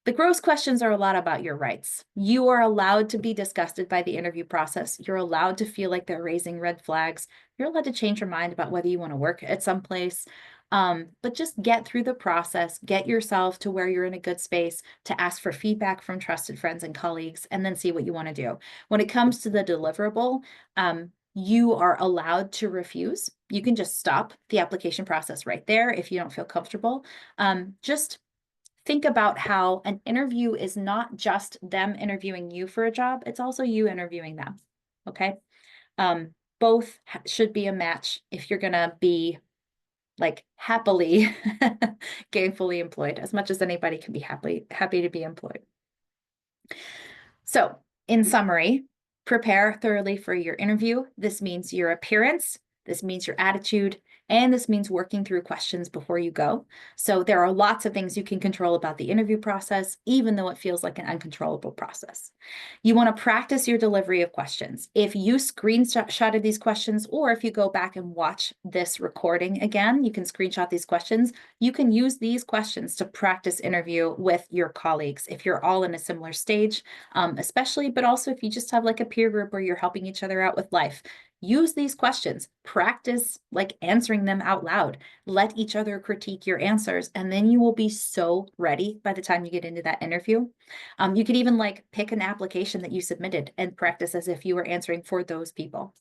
the gross questions are a lot about your rights. You are allowed to be disgusted by the interview process. You're allowed to feel like they're raising red flags. You're allowed to change your mind about whether you want to work at some place. But just get through the process, get yourself to where you're in a good space to ask for feedback from trusted friends and colleagues, and then see what you want to do. When it comes to the deliverable, you are allowed to refuse. You can just stop the application process right there if you don't feel comfortable. Just think about how an interview is not just them interviewing you for a job, it's also you interviewing them, okay? Both should be a match if you're gonna be like happily gainfully employed, as much as anybody can be happy to be employed. So in summary, prepare thoroughly for your interview. This means your appearance, this means your attitude, and this means working through questions before you go. So there are lots of things you can control about the interview process, even though it feels like an uncontrollable process. You want to practice your delivery of questions. If you screenshotted these questions, or if you go back and watch this recording again, you can screenshot these questions. You can use these questions to practice interview with your colleagues if you're all in a similar stage, especially, but also if you just have like a peer group where you're helping each other out with life. Use these questions, practice like answering them out loud, let each other critique your answers, and then you will be so ready by the time you get into that interview. You could even like pick an application that you submitted and practice as if you were answering for those people.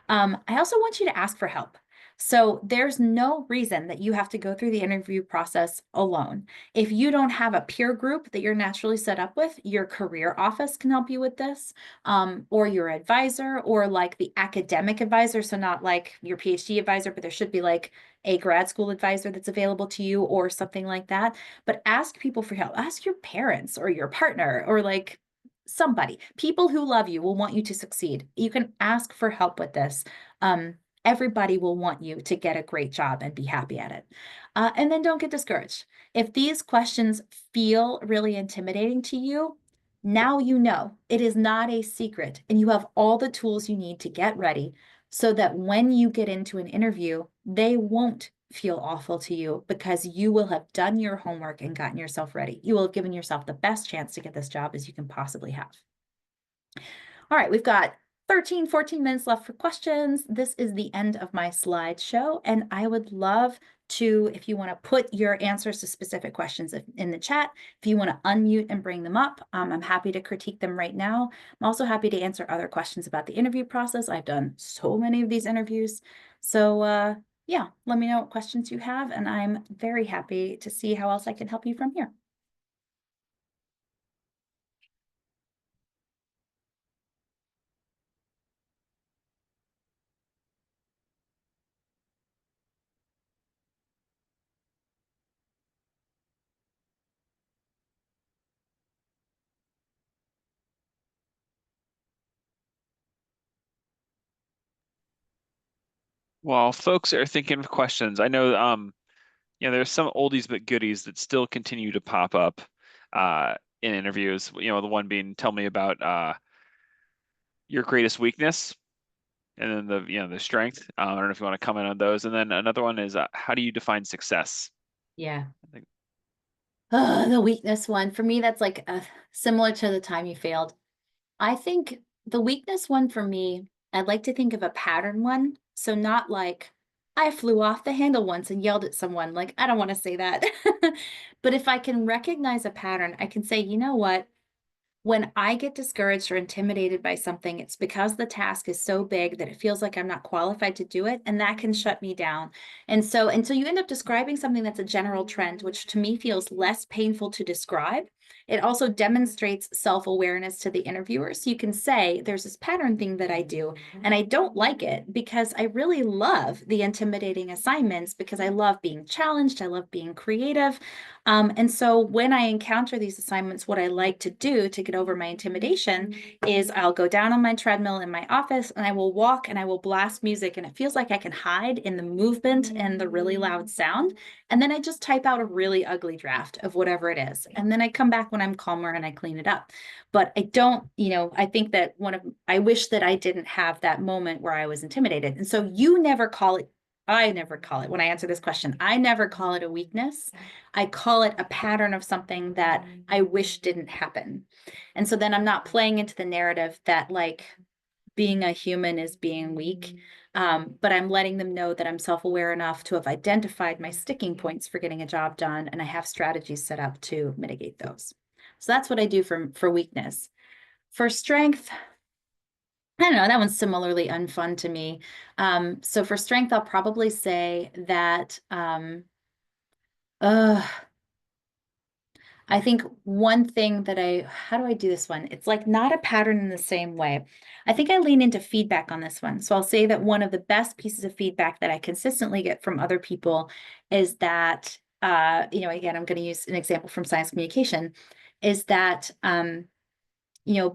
I also want you to ask for help. So there's no reason that you have to go through the interview process alone. If you don't have a peer group that you're naturally set up with, your career office can help you with this, or your advisor, or like the academic advisor. So not like your PhD advisor, but there should be like a grad school advisor that's available to you or something like that. But ask people for help. Ask your parents or your partner or like somebody. People who love you will want you to succeed. You can ask for help with this. Everybody will want you to get a great job and be happy at it. And then don't get discouraged. If these questions feel really intimidating to you, now you know it is not a secret and you have all the tools you need to get ready so that when you get into an interview, they won't feel awful to you because you will have done your homework and gotten yourself ready. You will have given yourself the best chance to get this job as you can possibly have. All right, we've got 13, 14 minutes left for questions. This is the end of my slideshow, and I would love to, if you want to put your answers to specific questions in the chat, if you want to unmute and bring them up, I'm happy to critique them right now. I'm also happy to answer other questions about the interview process. I've done so many of these interviews. So yeah, let me know what questions you have, and I'm very happy to see how else I can help you from here. While folks are thinking of questions, I know there's some oldies but goodies that still continue to pop up in interviews. The one being, tell me about your greatest weakness, and then the strength. I don't know if you want to comment on those. And then another one is, how do you define success? Yeah. I think. The weakness one. For me, that's like similar to the time you failed. I think the weakness one for me, I'd like to think of a pattern one. So not like I flew off the handle once and yelled at someone. Like, I don't want to say that. But if I can recognize a pattern, I can say, you know what? When I get discouraged or intimidated by something, it's because the task is so big that it feels like I'm not qualified to do it, and that can shut me down. And so until you end up describing something that's a general trend, which to me feels less painful to describe, it also demonstrates self-awareness to the interviewer. So you can say, there's this pattern thing that I do, and I don't like it because I really love the intimidating assignments because I love being challenged, I love being creative. And so when I encounter these assignments, what I like to do to get over my intimidation is I'll go down on my treadmill in my office and I will walk and I will blast music, and it feels like I can hide in the movement and the really loud sound. And then I just type out a really ugly draft of whatever it is. And then I come back when I'm calmer and I clean it up. But I don't, I think that I wish that I didn't have that moment where I was intimidated. And so I never call it, when I answer this question, I never call it a weakness. I call it a pattern of something that I wish didn't happen. And so then I'm not playing into the narrative that like being a human is being weak. But I'm letting them know that I'm self-aware enough to have identified my sticking points for getting a job done, and I have strategies set up to mitigate those. So that's what I do for weakness. For strength, I don't know, that one's similarly unfun to me. So for strength, I'll probably say that I think one thing that how do I do this one? It's like not a pattern in the same way. I think I lean into feedback on this one. So I'll say that one of the best pieces of feedback that I consistently get from other people is that, again, I'm going to use an example from science communication, is that,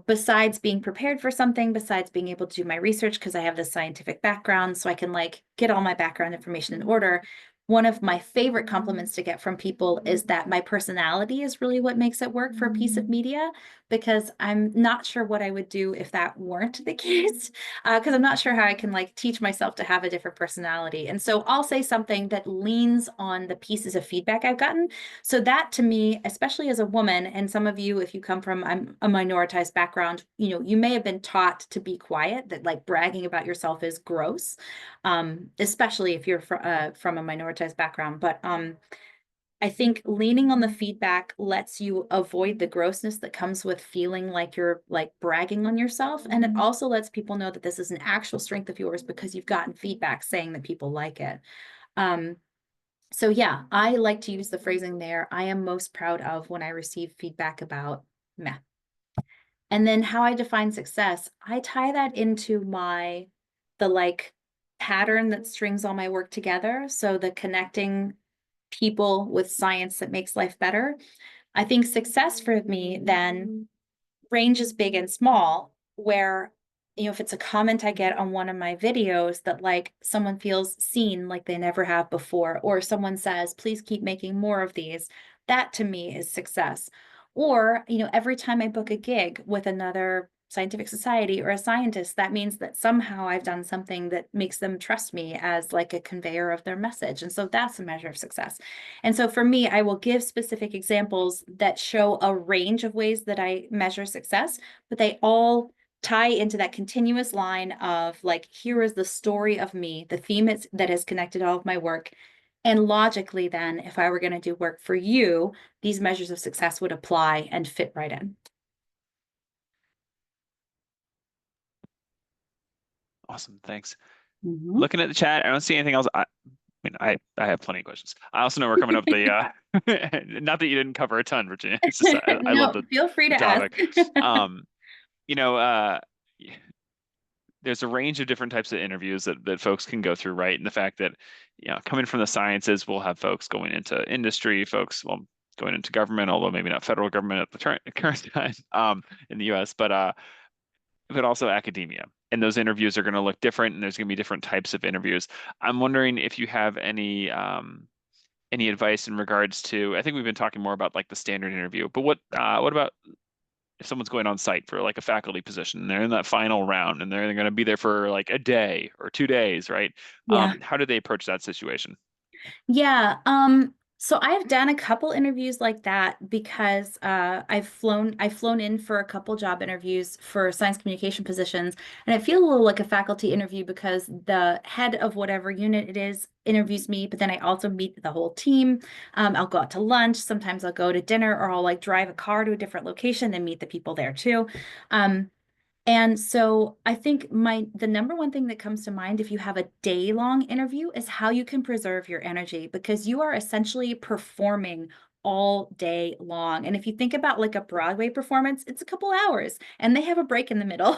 besides being prepared for something, besides being able to do my research, because I have this scientific background, so I can like get all my background information in order. One of my favorite compliments to get from people is that my personality is really what makes it work for a piece of media, because I'm not sure what I would do if that weren't the case, because I'm not sure how I can like teach myself to have a different personality. And so I'll say something that leans on the pieces of feedback I've gotten. So that to me, especially as a woman, and some of you, if you come from a minoritized background, you may have been taught to be quiet, that like bragging about yourself is gross, especially if you're from a minoritized background. But I think leaning on the feedback lets you avoid the grossness that comes with feeling like you're like bragging on yourself. And it also lets people know that this is an actual strength of yours because you've gotten feedback saying that people like it. So yeah, I like to use the phrasing there, I am most proud of when I receive feedback about meh. And then how I define success, I tie that into the like pattern that strings all my work together. So the connecting people with science that makes life better. I think success for me then ranges big and small, where if it's a comment I get on one of my videos that like someone feels seen like they never have before, or someone says, please keep making more of these, that to me is success. Or, every time I book a gig with another scientific society or a scientist, that means that somehow I've done something that makes them trust me as like a conveyor of their message. And so that's a measure of success. And so for me, I will give specific examples that show a range of ways that I measure success, but they all tie into that continuous line of like, here is the story of me, the theme that has connected all of my work. And logically, then, if I were going to do work for you, these measures of success would apply and fit right in. Awesome. Thanks. Mhm. Looking at the chat, I don't see anything else. I mean, I have plenty of questions. I also know we're coming up the not that you didn't cover a ton, Virginia. It's just I love No, feel free the to ask. topic. Um, you know, there's a range of different types of interviews that folks can go through, right? And the fact that, coming from the sciences, we'll have folks going into industry, folks, well, going into government, although maybe not federal government at the current time, in the US, but also academia. And those interviews are going to look different, and there's going to be different types of interviews. I'm wondering if you have any advice in regards to, I think we've been talking more about like the standard interview, but what about if someone's going on site for like a faculty position, and they're in that final round and they're going to be there for like a day or 2 days, right? Yeah. How do they approach that situation? Yeah, so I've done a couple interviews like that because I've flown in for a couple job interviews for science communication positions, and I feel a little like a faculty interview because the head of whatever unit it is interviews me, but then I also meet the whole team. I'll go out to lunch, sometimes I'll go to dinner, or I'll like drive a car to a different location and meet the people there too. Um, and so I think the number one thing that comes to mind if you have a day-long interview is how you can preserve your energy, because you are essentially performing all day long. And if you think about like a Broadway performance, it's a couple hours and they have a break in the middle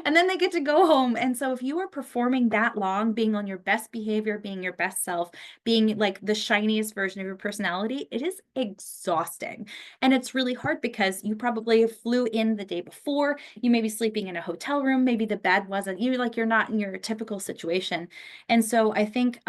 and then they get to go home. And so if you are performing that long, being on your best behavior, being your best self, being like the shiniest version of your personality, it is exhausting. And it's really hard because you probably flew in the day before, you may be sleeping in a hotel room, maybe the bed wasn't, you're not in your typical situation. And so I think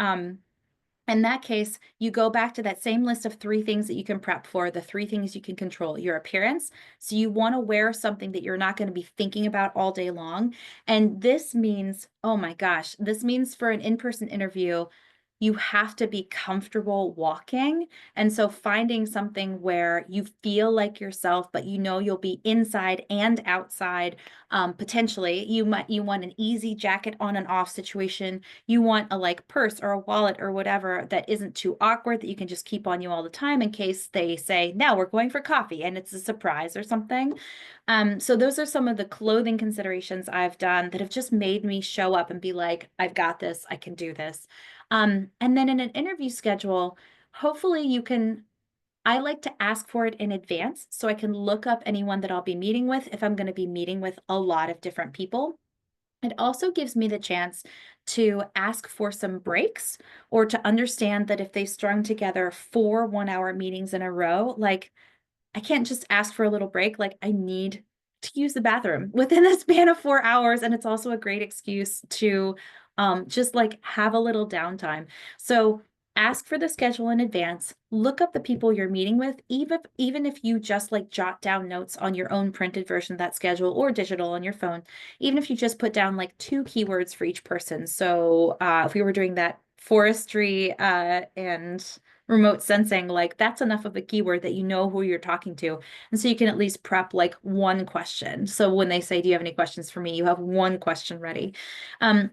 in that case, you go back to that same list of 3 things that you can prep for, the 3 things you can control: your appearance. So you want to wear something that you're not going to be thinking about all day long. And this means, oh my gosh, this means for an in-person interview, you have to be comfortable walking. And so finding something where you feel like yourself, but you know you'll be inside and outside. Potentially, you want an easy jacket on and off situation. You want a like purse or a wallet or whatever that isn't too awkward, that you can just keep on you all the time in case they say, now we're going for coffee and it's a surprise or something. So those are some of the clothing considerations I've done that have just made me show up and be like, I've got this, I can do this. And then in an interview schedule, hopefully I like to ask for it in advance so I can look up anyone that I'll be meeting with if I'm going to be meeting with a lot of different people. It also gives me the chance to ask for some breaks, or to understand that if they've strung together 4 1-hour meetings in a row, like I can't just ask for a little break. Like I need to use the bathroom within a span of 4 hours. And it's also a great excuse to just like have a little downtime. So ask for the schedule in advance, look up the people you're meeting with, even if you just like jot down notes on your own printed version of that schedule or digital on your phone, even if you just put down like 2 keywords for each person. So if we were doing that forestry and remote sensing, like that's enough of a keyword that you know who you're talking to. And so you can at least prep like one question. So when they say, do you have any questions for me? You have one question ready.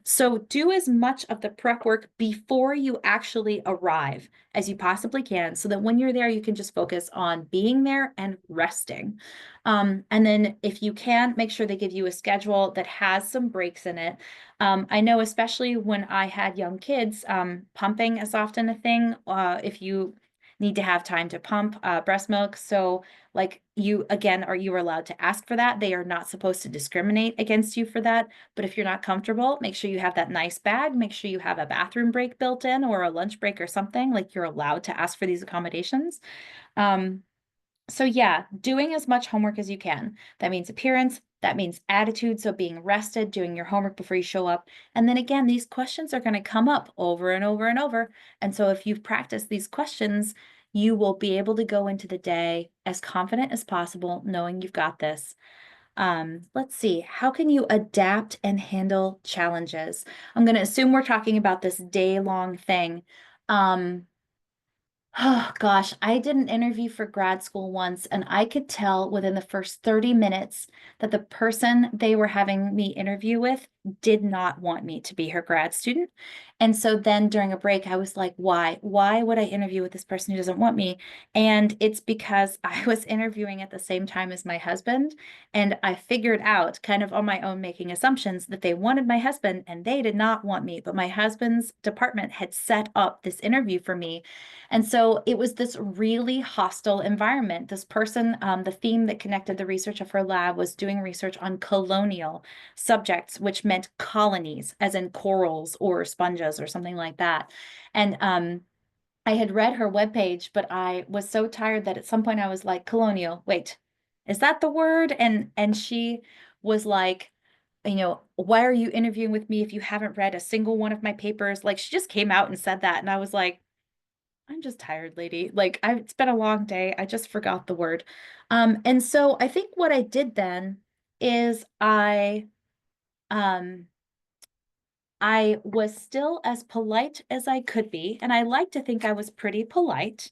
So do as much of the prep work before you actually arrive as you possibly can, so that when you're there, you can just focus on being there and resting. And then if you can, make sure they give you a schedule that has some breaks in it. I know, especially when I had young kids, pumping is often a thing. If you need to have time to pump breast milk. So like you, again, are you allowed to ask for that? They are not supposed to discriminate against you for that. But if you're not comfortable, make sure you have that nice bag. Make sure you have a bathroom break built in or a lunch break or something. Like you're allowed to ask for these accommodations. Um, so yeah, doing as much homework as you can. That means appearance, that means attitude, so being rested, doing your homework before you show up. And then again, these questions are going to come up over and over and over. And so if you've practiced these questions, you will be able to go into the day as confident as possible, knowing you've got this. Let's see, how can you adapt and handle challenges? I'm going to assume we're talking about this day-long thing. Um, Oh gosh, I did an interview for grad school once, and I could tell within the first 30 minutes that the person they were having me interview with did not want me to be her grad student. And so then during a break, I was like, why? Why would I interview with this person who doesn't want me? And it's because I was interviewing at the same time as my husband, and I figured out, kind of on my own, making assumptions that they wanted my husband and they did not want me. But my husband's department had set up this interview for me, and so it was this really hostile environment. This person, the theme that connected the research of her lab was doing research on colonial subjects, which meant colonies, as in corals or sponges or something like that. And I had read her webpage, but I was so tired that at some point I was like, colonial, wait, is that the word? And she was like, why are you interviewing with me if you haven't read a single one of my papers? Like she just came out and said that. And I was like, I'm just tired, lady. Like it's been a long day. I just forgot the word. And so I think what I did then is um I was still as polite as I could be, and I like to think I was pretty polite.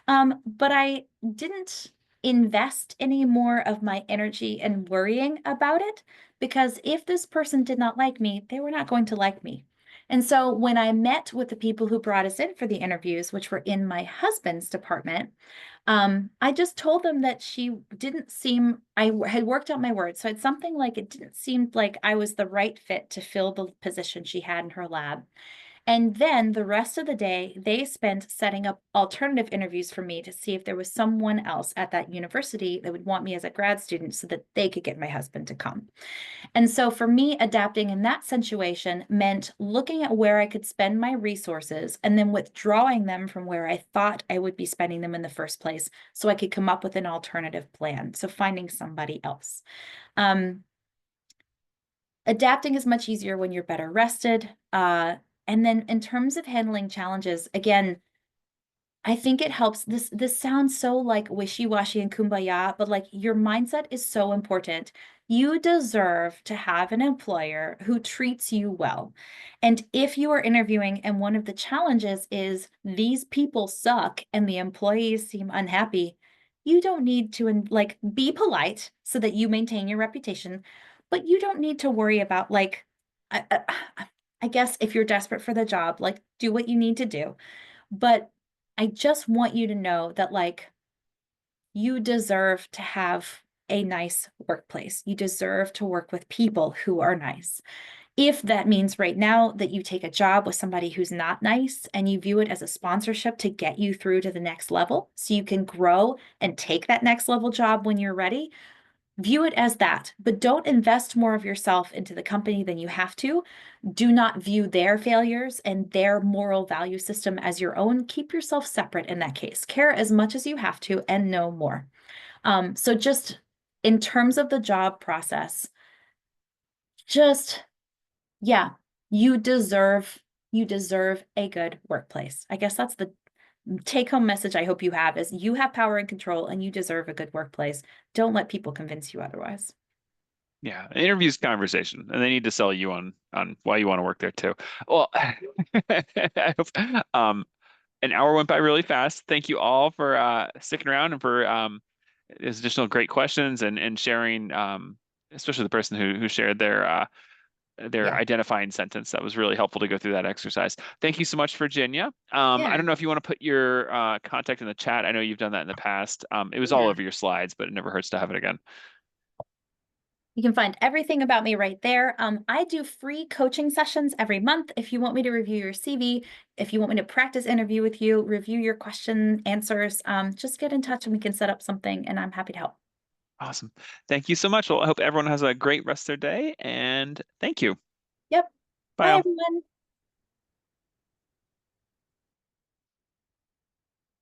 But I didn't invest any more of my energy in worrying about it, because if this person did not like me, they were not going to like me. And so when I met with the people who brought us in for the interviews, which were in my husband's department, I just told them that she didn't seem, had worked out my words. So it's something like it didn't seem like I was the right fit to fill the position she had in her lab. And then the rest of the day, they spent setting up alternative interviews for me to see if there was someone else at that university that would want me as a grad student so that they could get my husband to come. And so for me, adapting in that situation meant looking at where I could spend my resources and then withdrawing them from where I thought I would be spending them in the first place so I could come up with an alternative plan. So finding somebody else. Adapting is much easier when you're better rested. And then in terms of handling challenges, again, I think it helps. This sounds so like wishy-washy and kumbaya, but like your mindset is so important. You deserve to have an employer who treats you well. And if you are interviewing and one of the challenges is these people suck and the employees seem unhappy, you don't need to like be polite so that you maintain your reputation, but you don't need to worry about like I, I, I guess if you're desperate for the job, like do what you need to do. But I just want you to know that, like, you deserve to have a nice workplace. You deserve to work with people who are nice. If that means right now that you take a job with somebody who's not nice and you view it as a sponsorship to get you through to the next level so you can grow and take that next level job when you're ready, view it as that, but don't invest more of yourself into the company than you have to. Do not view their failures and their moral value system as your own. Keep yourself separate in that case. Care as much as you have to and no more. So just in terms of the job process, just yeah, you deserve a good workplace. I guess that's the take home message I hope you have is you have power and control and you deserve a good workplace. Don't let people convince you otherwise. Yeah, an interview's conversation, and they need to sell you on why you want to work there too. Well, I hope, an hour went by really fast. Thank you all for sticking around and for these additional great questions and sharing, especially the person who shared their Yeah. identifying sentence. That was really helpful to go through that exercise. Thank you so much, Virginia. I Yeah. don't know if you want to put your contact in the chat. I know you've done that in the past. It was all Yeah. over your slides, but it never hurts to have it again. You can find everything about me right there. I do free coaching sessions every month. If you want me to review your CV, if you want me to practice interview with you, review your question answers, just get in touch and we can set up something and I'm happy to help. Awesome. Thank you so much. Well, I hope everyone has a great rest of their day, and thank you. Yep. Bye Bye, all. everyone.